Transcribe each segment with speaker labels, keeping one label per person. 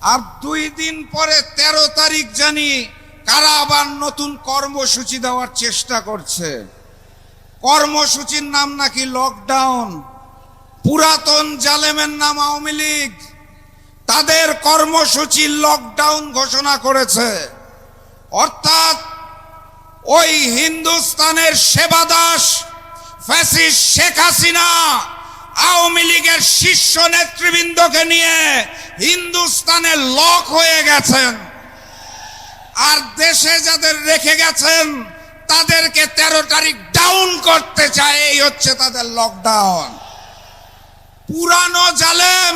Speaker 1: আর 2 দিন পরে 13 তারিখ জানি কারা আবার নতুন কর্মসূচি দেওয়ার চেষ্টা করছে। কর্মসূচির নাম নাকি লকডাউন। পুরাতন জালেমের নাম আওয়ামী লীগ, তাদের কর্মসূচি লকডাউন ঘোষণা করেছে। অর্থাৎ ওই হিন্দুস্তানের সেবাদাস ফ্যাসিস্ট শেখ হাসিনা আওয়ামী লীগের শীর্ষ নেতৃবৃন্দকে নিয়ে হিন্দুস্তানে লক হয়ে গেছেন। আর দেশে যাদের রেখে গেছেন তাদেরকে 13 তারিখ ডাউন করতে চায়। এই হচ্ছে তাদের লকডাউন। পুরানো জালেম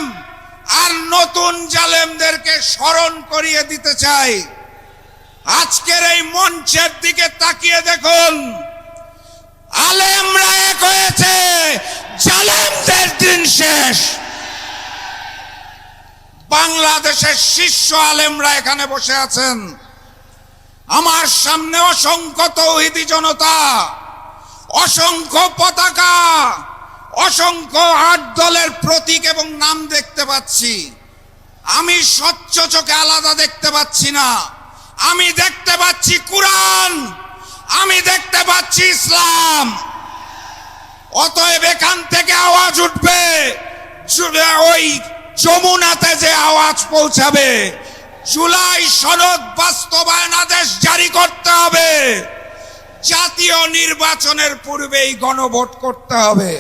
Speaker 1: আর নতুন জালেমদেরকে স্মরণ করিয়ে দিতে চাই। আজকের এই মঞ্চের দিকে তাকিয়ে দেখুন, আলেমরা এক হয়েছে, জালেমদের দিন শেষ। বাংলাদেশের শীর্ষ আলেমরা এখানে বসে আছেন। আমার সামনে অসংখ্য তৌহিদি জনতা, অসংখ্য পতাকা, অসংখ্য 8 দলের প্রতীক এবং নাম দেখতে পাচ্ছি। আমি স্বচ্ছ চোখে আলাদা দেখতে পাচ্ছি না। আমি দেখতে পাচ্ছি কুরআন, আমি দেখতে পাচ্ছি ইসলাম। অতএব এখান থেকে আওয়াজ উঠবে, ওই যমুনাতে যে আওয়াজ পৌঁছাবে, জুলাই সনদ বাস্তবায়ন আদেশ জারি করতে হবে, জাতীয় নির্বাচনের পূর্বেই গণভোট করতে হবে।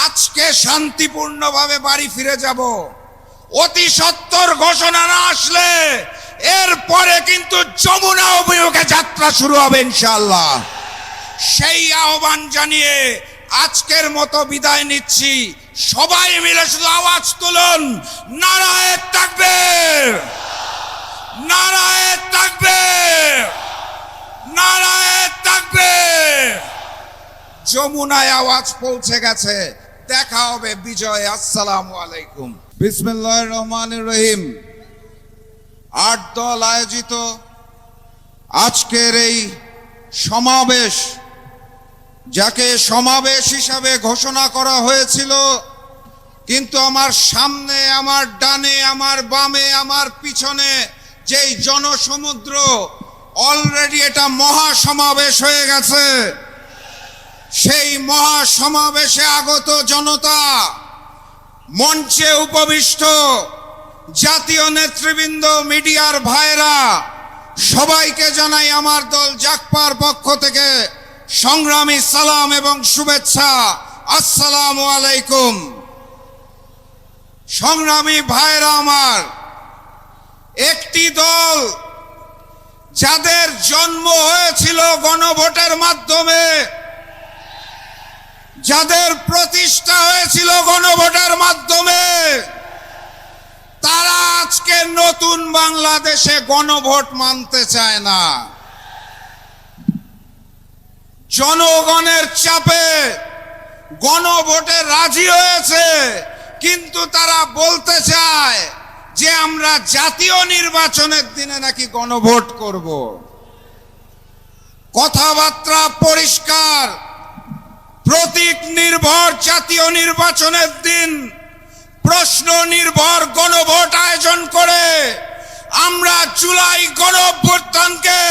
Speaker 1: আজকে শান্তিপূর্ণভাবে বাড়ি ফিরে যাব। অতি সত্বর ঘোষণা না আসলে এরপরে কিন্তু যমুনা অভিমুখে যাত্রা শুরু হবে ইনশাআল্লাহ। সেই আহ্বান জানিয়ে আজকের মতো বিদায় নিচ্ছি। সবাই মিলে শুধু আওয়াজ তুলুন, নারায়ে তাকবীর, নারায়ে তাকবীর, নারায়ে তাকবীর। যমুনায় আওয়াজ পৌঁছে গেছে। দেখা হবে বিজয়। আসসালামু আলাইকুম। বিসমিল্লাহির রহমানির রহিম। 8 দল আয়োজিত আজকের এই সমাবেশ, যাকে সমাবেশ হিসাবে ঘোষণা করা হয়েছিল, কিন্তু আমার সামনে, আমার ডানে, আমার বামে, আমার পিছনে যেই জনসমুদ্র, অলরেডি এটা মহাসমাবেশ হয়ে গেছে। সেই মহাসমাবেশে আগত জনতা, মঞ্চে উপবিষ্ট জাতীয় নেতৃবৃন্দ, মিডিয়ার ভাইরা, সবাইকে জানাই আমার দল জাগপার পক্ষ থেকে সংগ্রামী সালাম এবং শুভেচ্ছা। আসসালামু আলাইকুম। সংগ্রামী ভাইরা আমার, একটি দল যাদের জন্ম হয়েছিল গণভোটের মাধ্যমে, যাদের প্রতিষ্ঠা হয়েছিল গণভোটের মাধ্যমে, তারা আজকে নতুন বাংলাদেশে গণভোট মানতে চায় না। জনগণের চাপে গণভোটে রাজি হয়েছে, কিন্তু তারা বলতে চায় যে আমরা জাতীয় নির্বাচনের দিনে নাকি গণভোট করব। কথাবার্তা পরিষ্কার, প্রতীক নির্ভর জাতীয় নির্বাচনের দিন প্রশ্ন নির্ভর গণভোট আয়োজন করে আমরা জুলাই গণঅভ্যুত্থানকে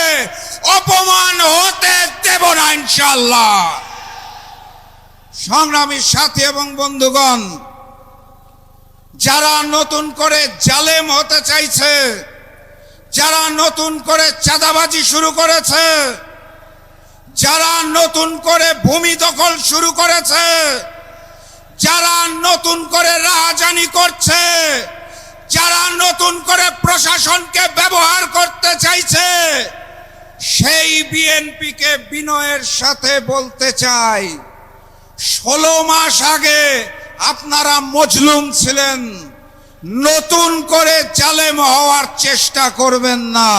Speaker 1: অপমান হতে দেব না ইনশাআল্লাহ। সংগ্রামী সাথী এবং বন্ধুগণ, যারা নতুন করে জালেম হতে চাইছে, যারা নতুন করে চাঁদাবাজি শুরু করেছে, যারা নতুন করে ভূমি দখল শুরু করেছে, যারা নতুন করে রাহাজানি করছে, যারা নতুন করে প্রশাসনকে ব্যবহার করতে চাইছে, সেই বিএনপিকে বিনয়ের সাথে বলতে চাই, 16 মাস আগে আপনারা মজলুম ছিলেন। নতুন করে জালেম হওয়ার চেষ্টা করবেন না।